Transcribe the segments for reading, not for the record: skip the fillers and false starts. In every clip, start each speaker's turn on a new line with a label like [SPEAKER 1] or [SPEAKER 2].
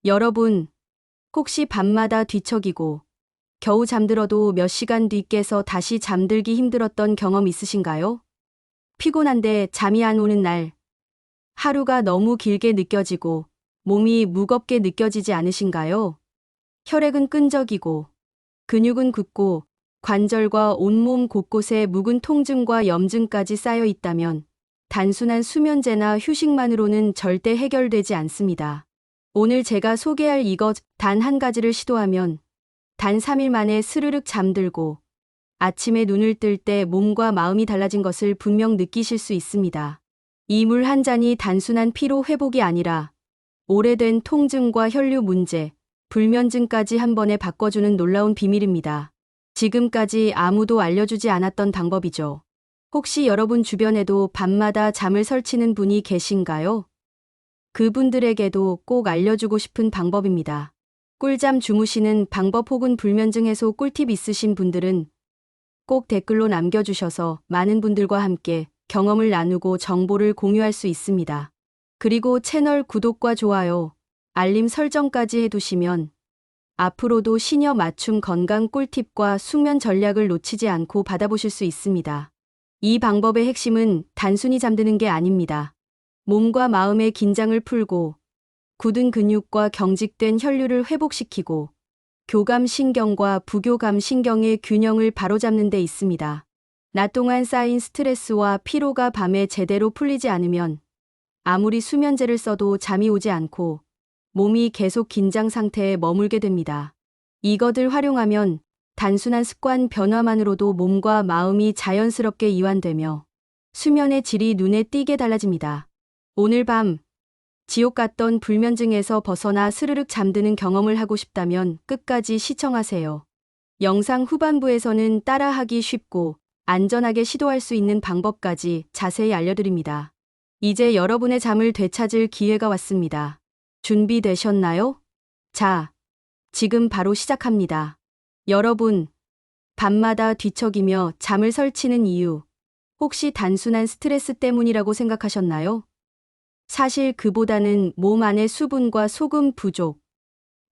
[SPEAKER 1] 여러분, 혹시 밤마다 뒤척이고 겨우 잠들어도 몇 시간 뒤 깨서 다시 잠들기 힘들었던 경험 있으신가요? 피곤한데 잠이 안 오는 날, 하루가 너무 길게 느껴지고 몸이 무겁게 느껴지지 않으신가요? 혈액은 끈적이고 근육은 굳고 관절과 온몸 곳곳에 묵은 통증과 염증까지 쌓여 있다면 단순한 수면제나 휴식만으로는 절대 해결되지 않습니다. 오늘 제가 소개할 이것 단 한 가지를 시도하면 단 3일 만에 스르륵 잠들고 아침에 눈을 뜰 때 몸과 마음이 달라진 것을 분명 느끼실 수 있습니다. 이 물 한 잔이 단순한 피로 회복이 아니라 오래된 통증과 혈류 문제, 불면증까지 한 번에 바꿔주는 놀라운 비밀입니다. 지금까지 아무도 알려주지 않았던 방법이죠. 혹시 여러분 주변에도 밤마다 잠을 설치는 분이 계신가요? 그분들에게도 꼭 알려주고 싶은 방법입니다. 꿀잠 주무시는 방법 혹은 불면증 해소 꿀팁 있으신 분들은 꼭 댓글로 남겨주셔서 많은 분들과 함께 경험을 나누고 정보를 공유할 수 있습니다. 그리고 채널 구독과 좋아요, 알림 설정까지 해두시면 앞으로도 시녀 맞춤 건강 꿀팁과 숙면 전략을 놓치지 않고 받아보실 수 있습니다. 이 방법의 핵심은 단순히 잠드는 게 아닙니다. 몸과 마음의 긴장을 풀고 굳은 근육과 경직된 혈류를 회복시키고 교감신경과 부교감신경의 균형을 바로잡는 데 있습니다. 낮 동안 쌓인 스트레스와 피로가 밤에 제대로 풀리지 않으면 아무리 수면제를 써도 잠이 오지 않고 몸이 계속 긴장 상태에 머물게 됩니다. 이것을 활용하면 단순한 습관 변화만으로도 몸과 마음이 자연스럽게 이완되며 수면의 질이 눈에 띄게 달라집니다. 오늘 밤 지옥 같던 불면증에서 벗어나 스르륵 잠드는 경험을 하고 싶다면 끝까지 시청하세요. 영상 후반부에서는 따라하기 쉽고 안전하게 시도할 수 있는 방법까지 자세히 알려드립니다. 이제 여러분의 잠을 되찾을 기회가 왔습니다. 준비되셨나요? 자, 지금 바로 시작합니다. 여러분, 밤마다 뒤척이며 잠을 설치는 이유, 혹시 단순한 스트레스 때문이라고 생각하셨나요? 사실 그보다는 몸 안의 수분과 소금 부족,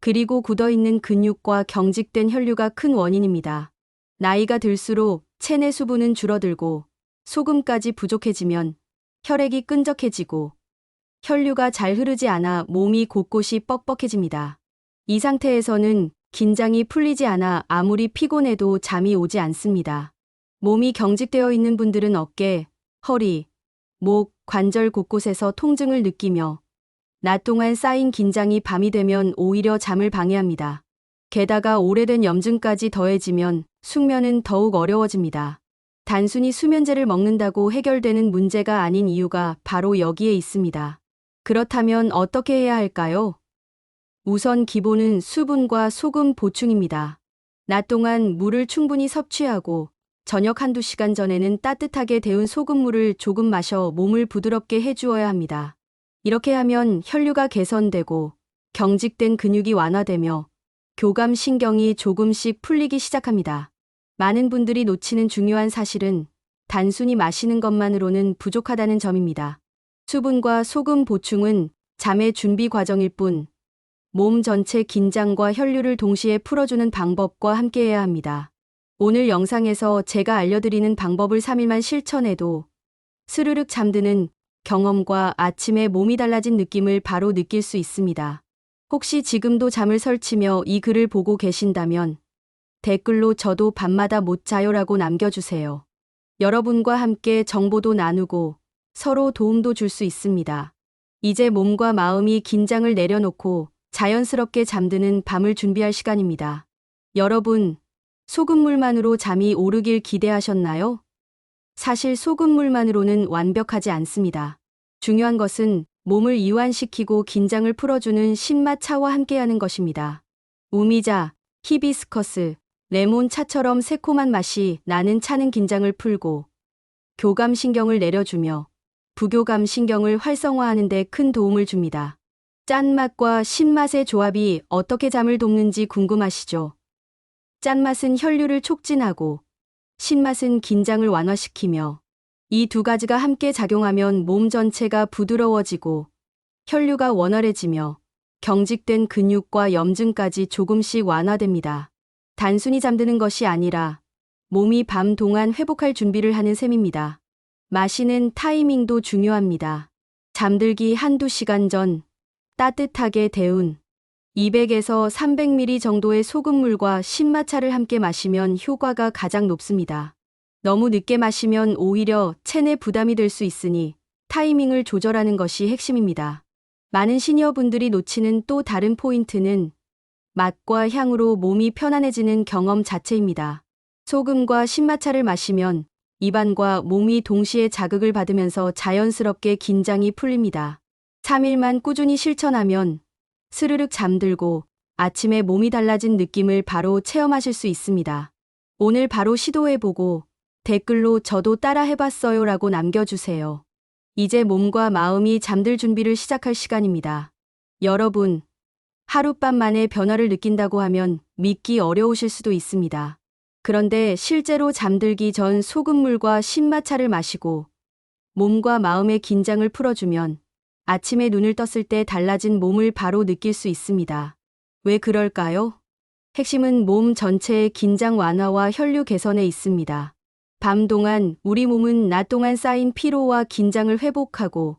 [SPEAKER 1] 그리고 굳어있는 근육과 경직된 혈류가 큰 원인입니다. 나이가 들수록 체내 수분은 줄어들고 소금까지 부족해지면 혈액이 끈적해지고 혈류가 잘 흐르지 않아 몸이 곳곳이 뻑뻑해집니다. 이 상태에서는 긴장이 풀리지 않아 아무리 피곤해도 잠이 오지 않습니다. 몸이 경직되어 있는 분들은 어깨, 허리, 목, 관절 곳곳에서 통증을 느끼며 낮 동안 쌓인 긴장이 밤이 되면 오히려 잠을 방해합니다. 게다가 오래된 염증까지 더해지면 숙면은 더욱 어려워집니다. 단순히 수면제를 먹는다고 해결되는 문제가 아닌 이유가 바로 여기에 있습니다. 그렇다면 어떻게 해야 할까요? 우선 기본은 수분과 소금 보충입니다. 낮 동안 물을 충분히 섭취하고 저녁 한두 시간 전에는 따뜻하게 데운 소금물을 조금 마셔 몸을 부드럽게 해주어야 합니다. 이렇게 하면 혈류가 개선되고 경직된 근육이 완화되며 교감신경이 조금씩 풀리기 시작합니다. 많은 분들이 놓치는 중요한 사실은 단순히 마시는 것만으로는 부족하다는 점입니다. 수분과 소금 보충은 잠의 준비 과정일 뿐, 몸 전체 긴장과 혈류를 동시에 풀어주는 방법과 함께해야 합니다. 오늘 영상에서 제가 알려드리는 방법을 3일만 실천해도 스르륵 잠드는 경험과 아침에 몸이 달라진 느낌을 바로 느낄 수 있습니다. 혹시 지금도 잠을 설치며 이 글을 보고 계신다면 댓글로 저도 밤마다 못 자요라고 남겨주세요. 여러분과 함께 정보도 나누고 서로 도움도 줄 수 있습니다. 이제 몸과 마음이 긴장을 내려놓고 자연스럽게 잠드는 밤을 준비할 시간입니다. 여러분, 소금물만으로 잠이 오르길 기대하셨나요? 사실 소금물만으로는 완벽하지 않습니다. 중요한 것은 몸을 이완시키고 긴장을 풀어주는 신맛차와 함께하는 것입니다. 우미자, 히비스커스, 레몬차처럼 새콤한 맛이 나는 차는 긴장을 풀고 교감신경을 내려주며 부교감신경을 활성화하는 데 큰 도움을 줍니다. 짠맛과 신맛의 조합이 어떻게 잠을 돕는지 궁금하시죠? 짠맛은 혈류를 촉진하고 신맛은 긴장을 완화시키며 이 두 가지가 함께 작용하면 몸 전체가 부드러워지고 혈류가 원활해지며 경직된 근육과 염증까지 조금씩 완화됩니다. 단순히 잠드는 것이 아니라 몸이 밤 동안 회복할 준비를 하는 셈입니다. 마시는 타이밍도 중요합니다. 잠들기 한두 시간 전 따뜻하게 데운 200에서 300ml 정도의 소금물과 신마차를 함께 마시면 효과가 가장 높습니다. 너무 늦게 마시면 오히려 체내 부담이 될 수 있으니 타이밍을 조절하는 것이 핵심입니다. 많은 시니어분들이 놓치는 또 다른 포인트는 맛과 향으로 몸이 편안해지는 경험 자체입니다. 소금과 신마차를 마시면 입안과 몸이 동시에 자극을 받으면서 자연스럽게 긴장이 풀립니다. 3일만 꾸준히 실천하면 스르륵 잠들고 아침에 몸이 달라진 느낌을 바로 체험하실 수 있습니다. 오늘 바로 시도해보고 댓글로 저도 따라 해봤어요 라고 남겨주세요. 이제 몸과 마음이 잠들 준비를 시작할 시간입니다. 여러분, 하룻밤 만에 변화를 느낀다고 하면 믿기 어려우실 수도 있습니다. 그런데 실제로 잠들기 전 소금물과 신마차를 마시고 몸과 마음의 긴장을 풀어주면 아침에 눈을 떴을 때 달라진 몸을 바로 느낄 수 있습니다. 왜 그럴까요? 핵심은 몸 전체의 긴장 완화와 혈류 개선에 있습니다. 밤 동안 우리 몸은 낮 동안 쌓인 피로와 긴장을 회복하고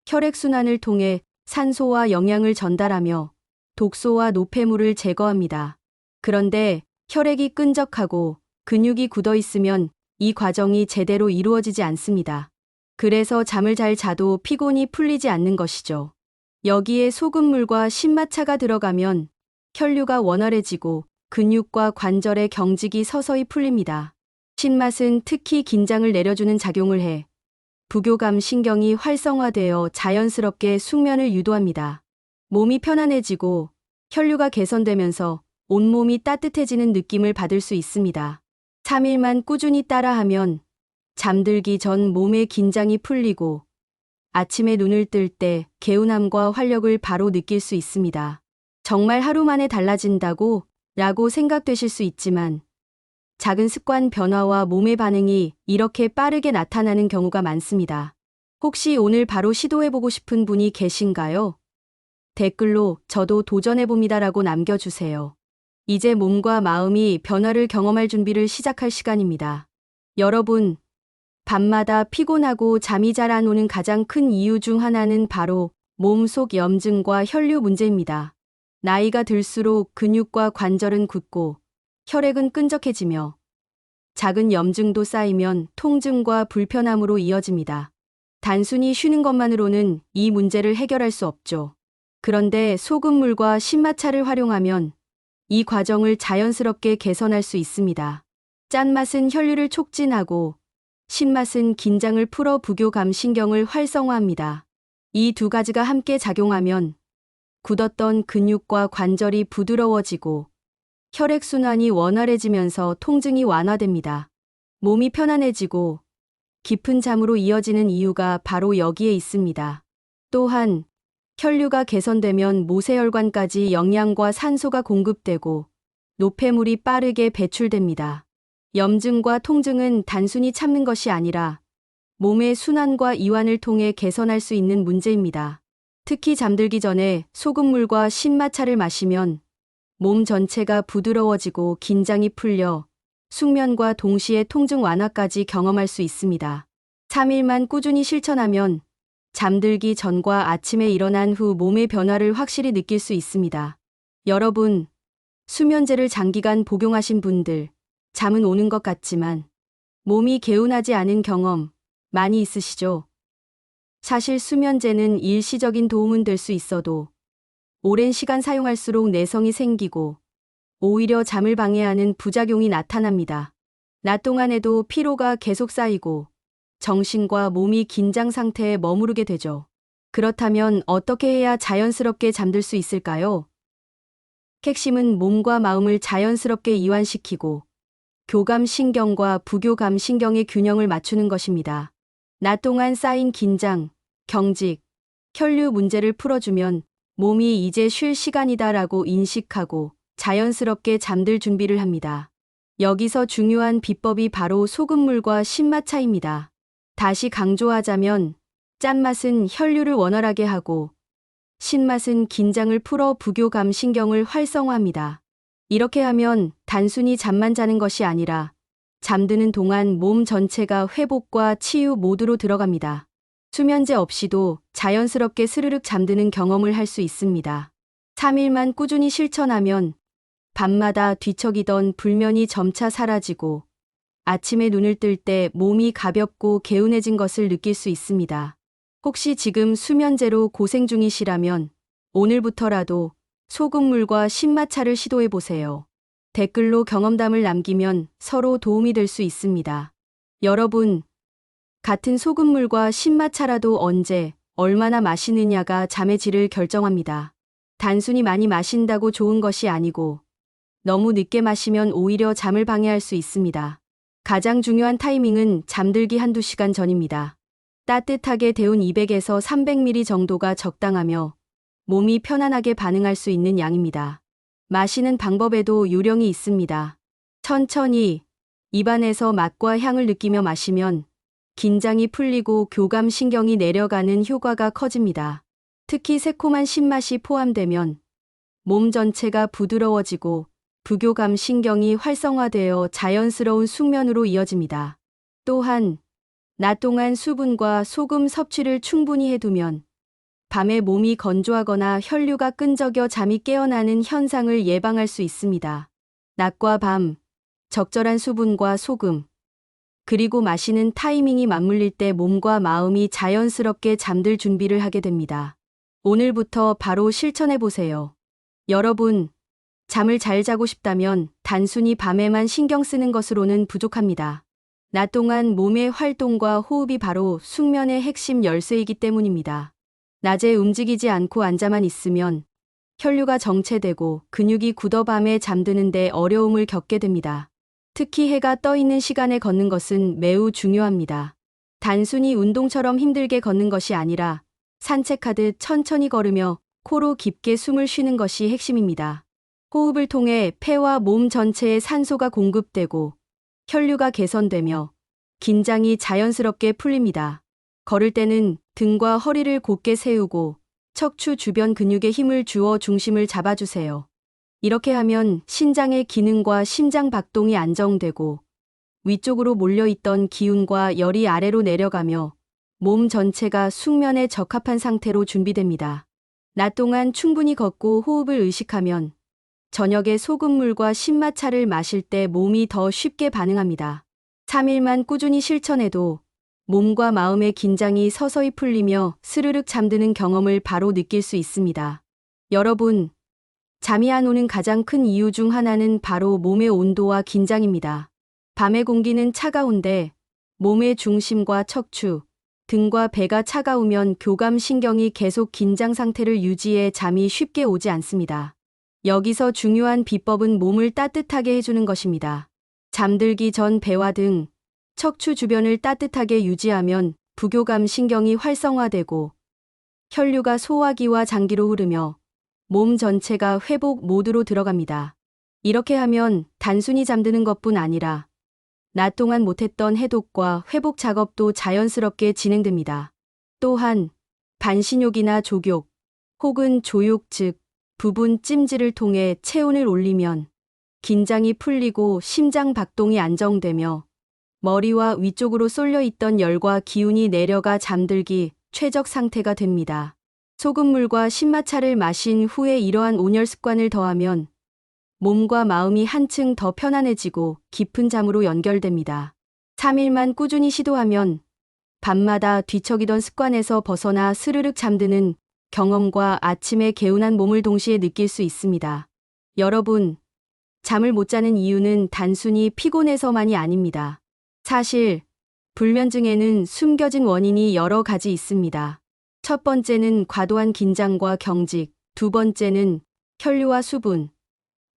[SPEAKER 1] 혈액순환을 통해 산소와 영양을 전달하며 독소와 노폐물을 제거합니다. 그런데 혈액이 끈적하고 근육이 굳어 있으면 이 과정이 제대로 이루어지지 않습니다. 그래서 잠을 잘 자도 피곤이 풀리지 않는 것이죠. 여기에 소금물과 신마차가 들어가면 혈류가 원활해지고 근육과 관절의 경직이 서서히 풀립니다. 신맛은 특히 긴장을 내려주는 작용을 해 부교감 신경이 활성화되어 자연스럽게 숙면을 유도합니다. 몸이 편안해지고 혈류가 개선되면서 온몸이 따뜻해지는 느낌을 받을 수 있습니다. 3일만 꾸준히 따라하면 잠들기 전 몸의 긴장이 풀리고 아침에 눈을 뜰 때 개운함과 활력을 바로 느낄 수 있습니다. 정말 하루 만에 달라진다고? 라고 생각되실 수 있지만 작은 습관 변화와 몸의 반응이 이렇게 빠르게 나타나는 경우가 많습니다. 혹시 오늘 바로 시도해보고 싶은 분이 계신가요? 댓글로 저도 도전해봅니다라고 남겨주세요. 이제 몸과 마음이 변화를 경험할 준비를 시작할 시간입니다. 여러분, 밤마다 피곤하고 잠이 잘 안 오는 가장 큰 이유 중 하나는 바로 몸속 염증과 혈류 문제입니다. 나이가 들수록 근육과 관절은 굳고 혈액은 끈적해지며 작은 염증도 쌓이면 통증과 불편함으로 이어집니다. 단순히 쉬는 것만으로는 이 문제를 해결할 수 없죠. 그런데 소금물과 신마차를 활용하면 이 과정을 자연스럽게 개선할 수 있습니다. 짠맛은 혈류를 촉진하고 신맛은 긴장을 풀어 부교감 신경을 활성화합니다. 이 두 가지가 함께 작용하면 굳었던 근육과 관절이 부드러워지고 혈액순환이 원활해지면서 통증이 완화됩니다. 몸이 편안해지고 깊은 잠으로 이어지는 이유가 바로 여기에 있습니다. 또한 혈류가 개선되면 모세혈관까지 영양과 산소가 공급되고 노폐물이 빠르게 배출됩니다. 염증과 통증은 단순히 참는 것이 아니라 몸의 순환과 이완을 통해 개선할 수 있는 문제입니다. 특히 잠들기 전에 소금물과 신마차를 마시면 몸 전체가 부드러워지고 긴장이 풀려 숙면과 동시에 통증 완화까지 경험할 수 있습니다. 3일만 꾸준히 실천하면 잠들기 전과 아침에 일어난 후 몸의 변화를 확실히 느낄 수 있습니다. 여러분, 수면제를 장기간 복용하신 분들, 잠은 오는 것 같지만 몸이 개운하지 않은 경험 많이 있으시죠? 사실 수면제는 일시적인 도움은 될 수 있어도 오랜 시간 사용할수록 내성이 생기고 오히려 잠을 방해하는 부작용이 나타납니다. 낮 동안에도 피로가 계속 쌓이고 정신과 몸이 긴장 상태에 머무르게 되죠. 그렇다면 어떻게 해야 자연스럽게 잠들 수 있을까요? 핵심은 몸과 마음을 자연스럽게 이완시키고 교감신경과 부교감신경의 균형을 맞추는 것입니다. 낮 동안 쌓인 긴장, 경직, 혈류 문제를 풀어주면 몸이 이제 쉴 시간이다라고 인식하고 자연스럽게 잠들 준비를 합니다. 여기서 중요한 비법이 바로 소금물과 신마차입니다. 다시 강조하자면 짠맛은 혈류를 원활하게 하고 신맛은 긴장을 풀어 부교감 신경을 활성화합니다. 이렇게 하면 단순히 잠만 자는 것이 아니라 잠드는 동안 몸 전체가 회복과 치유 모드로 들어갑니다. 수면제 없이도 자연스럽게 스르륵 잠드는 경험을 할 수 있습니다. 3일만 꾸준히 실천하면 밤마다 뒤척이던 불면이 점차 사라지고 아침에 눈을 뜰 때 몸이 가볍고 개운해진 것을 느낄 수 있습니다. 혹시 지금 수면제로 고생 중이시라면 오늘부터라도 소금물과 신마차를 시도해 보세요. 댓글로 경험담을 남기면 서로 도움이 될 수 있습니다. 여러분, 같은 소금물과 신마차라도 언제, 얼마나 마시느냐가 잠의 질을 결정합니다. 단순히 많이 마신다고 좋은 것이 아니고 너무 늦게 마시면 오히려 잠을 방해할 수 있습니다. 가장 중요한 타이밍은 잠들기 한두 시간 전입니다. 따뜻하게 데운 200에서 300ml 정도가 적당하며 몸이 편안하게 반응할 수 있는 양입니다. 마시는 방법에도 요령이 있습니다. 천천히 입안에서 맛과 향을 느끼며 마시면 긴장이 풀리고 교감 신경이 내려가는 효과가 커집니다. 특히 새콤한 신맛이 포함되면 몸 전체가 부드러워지고 부교감 신경이 활성화되어 자연스러운 숙면으로 이어집니다. 또한 낮 동안 수분과 소금 섭취를 충분히 해두면 밤에 몸이 건조하거나 혈류가 끈적여 잠이 깨어나는 현상을 예방할 수 있습니다. 낮과 밤, 적절한 수분과 소금, 그리고 마시는 타이밍이 맞물릴 때 몸과 마음이 자연스럽게 잠들 준비를 하게 됩니다. 오늘부터 바로 실천해 보세요. 여러분, 잠을 잘 자고 싶다면 단순히 밤에만 신경 쓰는 것으로는 부족합니다. 낮 동안 몸의 활동과 호흡이 바로 숙면의 핵심 열쇠이기 때문입니다. 낮에 움직이지 않고 앉아만 있으면 혈류가 정체되고 근육이 굳어 밤에 잠드는 데 어려움을 겪게 됩니다. 특히 해가 떠 있는 시간에 걷는 것은 매우 중요합니다. 단순히 운동처럼 힘들게 걷는 것이 아니라 산책하듯 천천히 걸으며 코로 깊게 숨을 쉬는 것이 핵심입니다. 호흡을 통해 폐와 몸 전체에 산소가 공급되고 혈류가 개선되며 긴장이 자연스럽게 풀립니다. 걸을 때는 등과 허리를 곧게 세우고 척추 주변 근육에 힘을 주어 중심을 잡아주세요. 이렇게 하면 신장의 기능과 심장 박동이 안정되고 위쪽으로 몰려있던 기운과 열이 아래로 내려가며 몸 전체가 숙면에 적합한 상태로 준비됩니다. 낮 동안 충분히 걷고 호흡을 의식하면 저녁에 소금물과 신마차를 마실 때 몸이 더 쉽게 반응합니다. 3일만 꾸준히 실천해도 몸과 마음의 긴장이 서서히 풀리며 스르륵 잠드는 경험을 바로 느낄 수 있습니다. 여러분, 잠이 안 오는 가장 큰 이유 중 하나는 바로 몸의 온도와 긴장입니다. 밤의 공기는 차가운데 몸의 중심과 척추, 등과 배가 차가우면 교감 신경이 계속 긴장 상태를 유지해 잠이 쉽게 오지 않습니다. 여기서 중요한 비법은 몸을 따뜻하게 해주는 것입니다. 잠들기 전 배와 등, 척추 주변을 따뜻하게 유지하면 부교감 신경이 활성화되고 혈류가 소화기와 장기로 흐르며 몸 전체가 회복 모드로 들어갑니다. 이렇게 하면 단순히 잠드는 것뿐 아니라 낮 동안 못했던 해독과 회복 작업도 자연스럽게 진행됩니다. 또한 반신욕이나 족욕 혹은 조욕 즉 부분 찜질을 통해 체온을 올리면 긴장이 풀리고 심장 박동이 안정되며 머리와 위쪽으로 쏠려 있던 열과 기운이 내려가 잠들기 최적 상태가 됩니다. 소금물과 신마차를 마신 후에 이러한 온열 습관을 더하면 몸과 마음이 한층 더 편안해지고 깊은 잠으로 연결됩니다. 3일만 꾸준히 시도하면 밤마다 뒤척이던 습관에서 벗어나 스르륵 잠드는 경험과 아침에 개운한 몸을 동시에 느낄 수 있습니다. 여러분, 잠을 못 자는 이유는 단순히 피곤해서만이 아닙니다. 사실 불면증에는 숨겨진 원인이 여러 가지 있습니다. 첫 번째는 과도한 긴장과 경직, 두 번째는 혈류와 수분,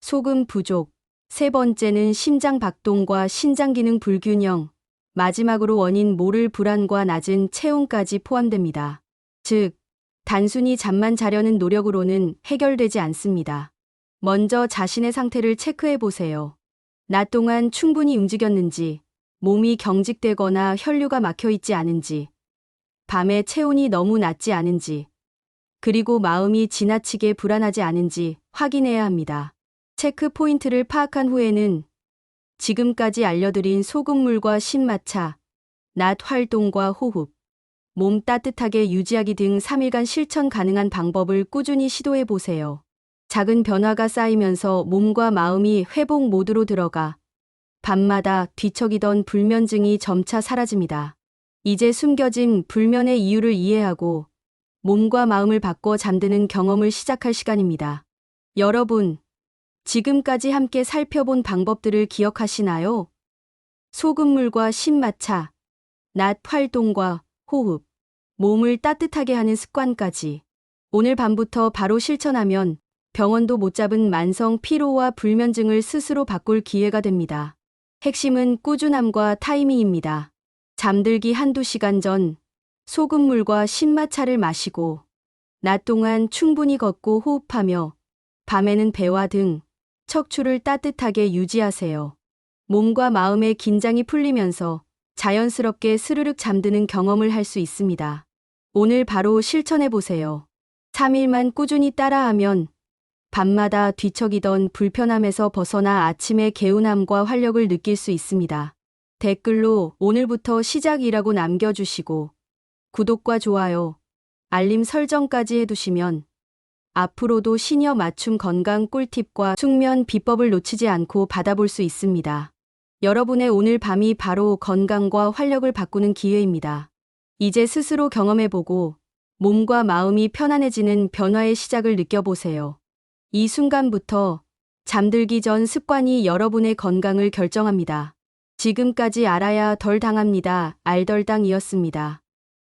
[SPEAKER 1] 소금 부족, 세 번째는 심장 박동과 신장 기능 불균형, 마지막으로 원인 모를 불안과 낮은 체온까지 포함됩니다. 즉, 단순히 잠만 자려는 노력으로는 해결되지 않습니다. 먼저 자신의 상태를 체크해 보세요. 낮 동안 충분히 움직였는지, 몸이 경직되거나 혈류가 막혀 있지 않은지, 밤에 체온이 너무 낮지 않은지, 그리고 마음이 지나치게 불안하지 않은지 확인해야 합니다. 체크 포인트를 파악한 후에는 지금까지 알려드린 소금물과 신마차, 낮 활동과 호흡, 몸 따뜻하게 유지하기 등 3일간 실천 가능한 방법을 꾸준히 시도해 보세요. 작은 변화가 쌓이면서 몸과 마음이 회복 모드로 들어가 밤마다 뒤척이던 불면증이 점차 사라집니다. 이제 숨겨진 불면의 이유를 이해하고 몸과 마음을 바꿔 잠드는 경험을 시작할 시간입니다. 여러분, 지금까지 함께 살펴본 방법들을 기억하시나요? 소금물과 신마차, 낮 활동과 호흡, 몸을 따뜻하게 하는 습관까지. 오늘 밤부터 바로 실천하면 병원도 못 잡은 만성 피로와 불면증을 스스로 바꿀 기회가 됩니다. 핵심은 꾸준함과 타이밍입니다. 잠들기 한두 시간 전 소금물과 신마차를 마시고 낮 동안 충분히 걷고 호흡하며 밤에는 배와 등 척추를 따뜻하게 유지하세요. 몸과 마음의 긴장이 풀리면서 자연스럽게 스르륵 잠드는 경험을 할 수 있습니다. 오늘 바로 실천해 보세요. 3일만 꾸준히 따라하면 밤마다 뒤척이던 불편함에서 벗어나 아침의 개운함과 활력을 느낄 수 있습니다. 댓글로 오늘부터 시작이라고 남겨주시고 구독과 좋아요, 알림 설정까지 해두시면 앞으로도 시녀 맞춤 건강 꿀팁과 숙면 비법을 놓치지 않고 받아볼 수 있습니다. 여러분의 오늘 밤이 바로 건강과 활력을 바꾸는 기회입니다. 이제 스스로 경험해보고 몸과 마음이 편안해지는 변화의 시작을 느껴보세요. 이 순간부터 잠들기 전 습관이 여러분의 건강을 결정합니다. 지금까지 알아야 덜 당합니다. 알덜당이었습니다.